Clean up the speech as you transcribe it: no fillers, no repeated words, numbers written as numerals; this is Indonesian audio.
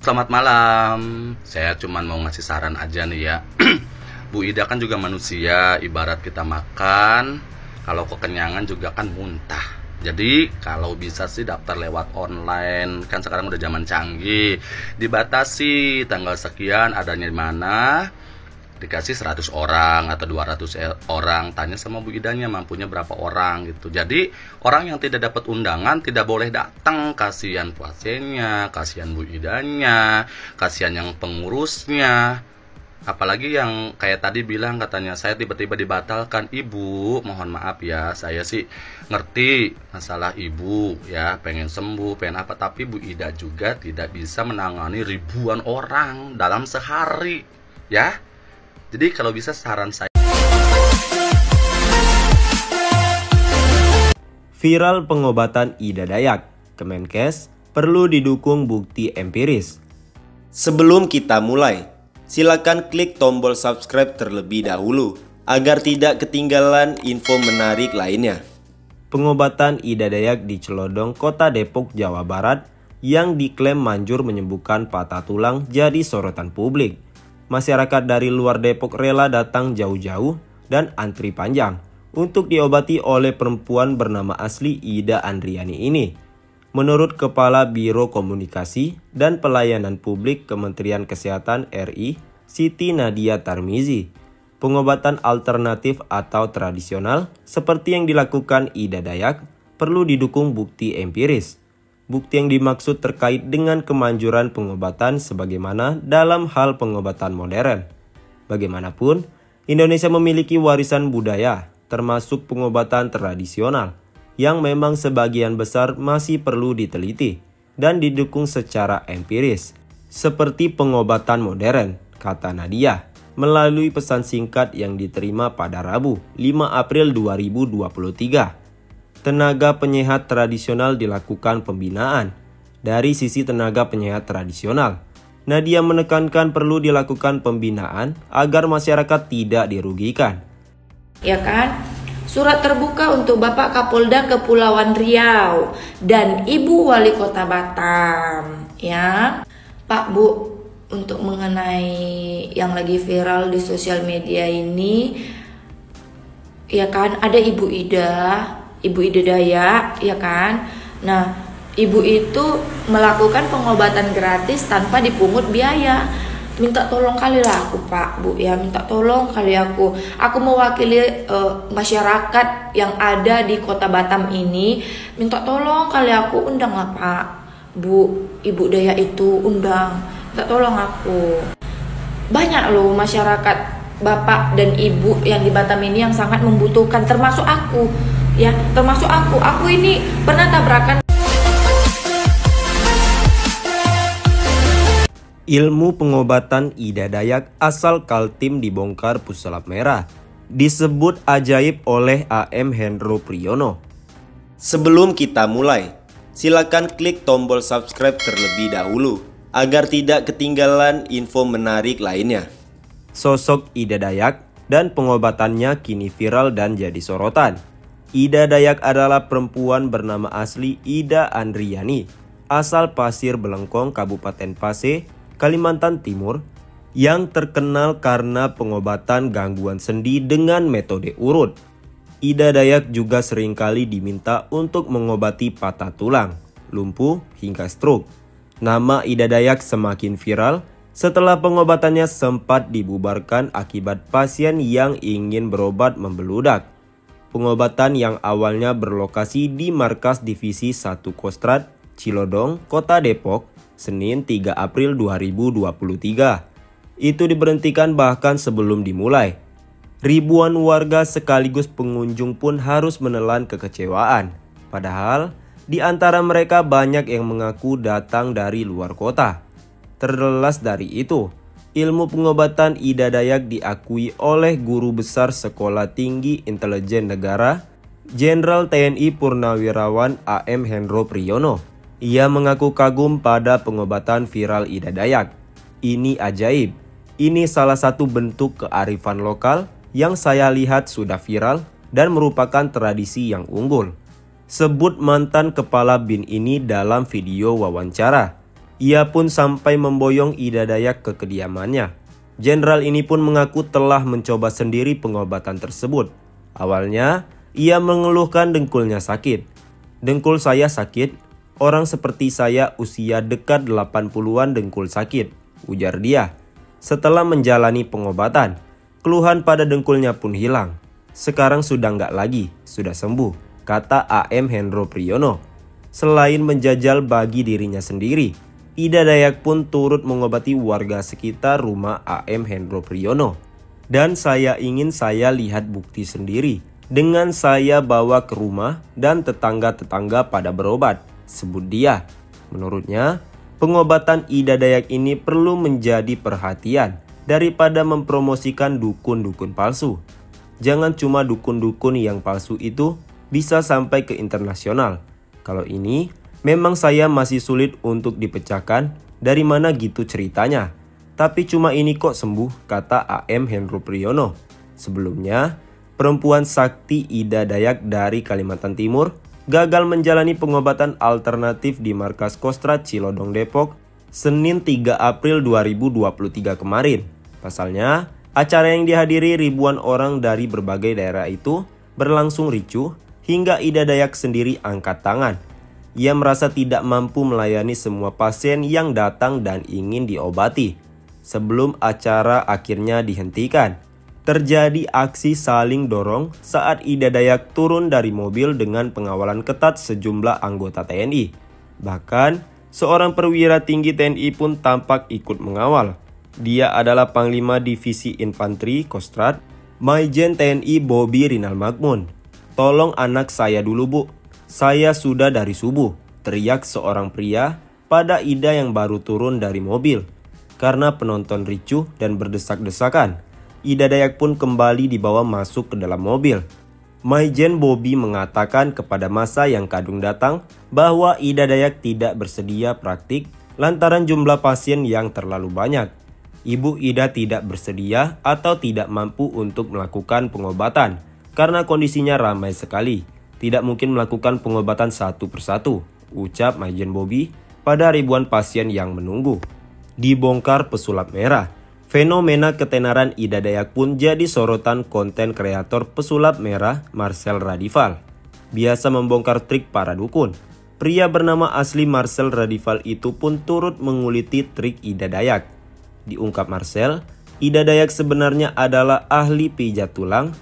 Selamat malam. Saya cuma mau ngasih saran aja nih ya. Bu Ida kan juga manusia, ibarat kita makan, kalau kekenyangan juga kan muntah. Jadi kalau bisa sih daftar lewat online, kan sekarang udah zaman canggih. Dibatasi tanggal sekian adanya di mana, dikasih 100 orang atau 200 orang, tanya sama Bu Idanya mampunya berapa orang gitu. Jadi orang yang tidak dapat undangan tidak boleh datang, kasihan pasiennya, kasihan Bu Idanya, kasihan yang pengurusnya. Apalagi yang kayak tadi bilang katanya saya tiba-tiba dibatalkan. Ibu, mohon maaf ya, saya sih ngerti masalah ibu ya, pengen sembuh, pengen apa, tapi Bu Ida juga tidak bisa menangani ribuan orang dalam sehari ya. Jadi kalau bisa saran saya, viral pengobatan Ida Dayak, Kemenkes perlu didukung bukti empiris. Sebelum kita mulai, silakan klik tombol subscribe terlebih dahulu agar tidak ketinggalan info menarik lainnya. Pengobatan Ida Dayak di Celodong, Kota Depok, Jawa Barat yang diklaim manjur menyembuhkan patah tulang jadi sorotan publik. Masyarakat dari luar Depok rela datang jauh-jauh dan antri panjang untuk diobati oleh perempuan bernama asli Ida Andriani ini. Menurut Kepala Biro Komunikasi dan Pelayanan Publik Kementerian Kesehatan RI, Siti Nadia Tarmizi, pengobatan alternatif atau tradisional seperti yang dilakukan Ida Dayak perlu didukung bukti empiris. Bukti yang dimaksud terkait dengan kemanjuran pengobatan sebagaimana dalam hal pengobatan modern. Bagaimanapun, Indonesia memiliki warisan budaya, termasuk pengobatan tradisional, yang memang sebagian besar masih perlu diteliti dan didukung secara empiris. Seperti pengobatan modern, kata Nadia, melalui pesan singkat yang diterima pada Rabu, 5 April 2023. Tenaga penyehat tradisional dilakukan pembinaan. Dari sisi tenaga penyehat tradisional, Nadia menekankan perlu dilakukan pembinaan agar masyarakat tidak dirugikan. Ya kan? Surat terbuka untuk Bapak Kapolda Kepulauan Riau dan Ibu Wali Kota Batam, ya. Pak, Bu, untuk mengenai yang lagi viral di sosial media ini, ya kan, ada Ibu Ida Dayak, ya kan. Nah, ibu itu melakukan pengobatan gratis tanpa dipungut biaya. Minta tolong kali lah aku, Pak, Bu, ya, minta tolong kali aku. Aku mewakili masyarakat yang ada di Kota Batam ini. Minta tolong kali aku, undang lah, Pak, Bu, Ibu Dayak itu undang. Minta tolong aku. Banyak loh masyarakat Bapak dan Ibu yang di Batam ini yang sangat membutuhkan, termasuk aku. Ya, termasuk aku. Aku ini pernah tabrakan. Ilmu pengobatan Ida Dayak asal Kaltim dibongkar pesulap merah. Disebut ajaib oleh AM Hendro Priyono. Sebelum kita mulai, silakan klik tombol subscribe terlebih dahulu agar tidak ketinggalan info menarik lainnya. Sosok Ida Dayak dan pengobatannya kini viral dan jadi sorotan. Ida Dayak adalah perempuan bernama asli Ida Andriani, asal Pasir Belengkong, Kabupaten Pasir, Kalimantan Timur, yang terkenal karena pengobatan gangguan sendi dengan metode urut. Ida Dayak juga seringkali diminta untuk mengobati patah tulang, lumpuh, hingga stroke. Nama Ida Dayak semakin viral setelah pengobatannya sempat dibubarkan akibat pasien yang ingin berobat membeludak. Pengobatan yang awalnya berlokasi di Markas Divisi 1 Kostrad, Cilodong, Kota Depok, Senin 3 April 2023. Itu diberhentikan bahkan sebelum dimulai. Ribuan warga sekaligus pengunjung pun harus menelan kekecewaan. Padahal, di antara mereka banyak yang mengaku datang dari luar kota. Terlepas dari itu, ilmu pengobatan Ida Dayak diakui oleh Guru Besar Sekolah Tinggi Intelijen Negara, Jenderal TNI Purnawirawan AM Hendro Priyono. Ia mengaku kagum pada pengobatan viral Ida Dayak. Ini ajaib. Ini salah satu bentuk kearifan lokal yang saya lihat sudah viral dan merupakan tradisi yang unggul. Sebut mantan kepala BIN ini dalam video wawancara. Ia pun sampai memboyong Ida Dayak ke kediamannya. Jenderal ini pun mengaku telah mencoba sendiri pengobatan tersebut. Awalnya, ia mengeluhkan dengkulnya sakit. "Dengkul saya sakit, orang seperti saya usia dekat 80-an dengkul sakit," ujar dia. Setelah menjalani pengobatan, keluhan pada dengkulnya pun hilang. "Sekarang sudah nggak lagi, sudah sembuh," kata AM Hendro Priyono. Selain menjajal bagi dirinya sendiri, Ida Dayak pun turut mengobati warga sekitar rumah AM Hendro Priyono. "Dan saya lihat bukti sendiri dengan saya bawa ke rumah dan tetangga-tetangga pada berobat," sebut dia. Menurutnya, pengobatan Ida Dayak ini perlu menjadi perhatian daripada mempromosikan dukun-dukun palsu. Jangan cuma dukun-dukun yang palsu itu bisa sampai ke internasional. Kalau ini memang saya masih sulit untuk dipecahkan dari mana gitu ceritanya. Tapi cuma ini kok sembuh, kata AM Hendro Priyono. Sebelumnya, perempuan sakti Ida Dayak dari Kalimantan Timur gagal menjalani pengobatan alternatif di markas Kostrad Cilodong Depok Senin 3 April 2023 kemarin. Pasalnya, acara yang dihadiri ribuan orang dari berbagai daerah itu berlangsung ricuh hingga Ida Dayak sendiri angkat tangan. Ia merasa tidak mampu melayani semua pasien yang datang dan ingin diobati. Sebelum acara akhirnya dihentikan, terjadi aksi saling dorong saat Ida Dayak turun dari mobil dengan pengawalan ketat sejumlah anggota TNI. Bahkan, seorang perwira tinggi TNI pun tampak ikut mengawal. Dia adalah Panglima Divisi Infanteri Kostrad, Maijen TNI Bobi Rinal Magmun. "Tolong anak saya dulu, Bu. Saya sudah dari subuh," teriak seorang pria pada Ida yang baru turun dari mobil. Karena penonton ricuh dan berdesak-desakan, Ida Dayak pun kembali dibawa masuk ke dalam mobil. Maijen Bobi mengatakan kepada massa yang kadung datang bahwa Ida Dayak tidak bersedia praktik lantaran jumlah pasien yang terlalu banyak. Ibu Ida tidak bersedia atau tidak mampu untuk melakukan pengobatan karena kondisinya ramai sekali. Tidak mungkin melakukan pengobatan satu persatu, ucap Maijen Bobi pada ribuan pasien yang menunggu. Dibongkar pesulap merah. Fenomena ketenaran Ida Dayak pun jadi sorotan konten kreator pesulap merah Marcel Radival. Biasa membongkar trik para dukun. Pria bernama asli Marcel Radival itu pun turut menguliti trik Ida Dayak. Diungkap Marcel, Ida Dayak sebenarnya adalah ahli pijat tulang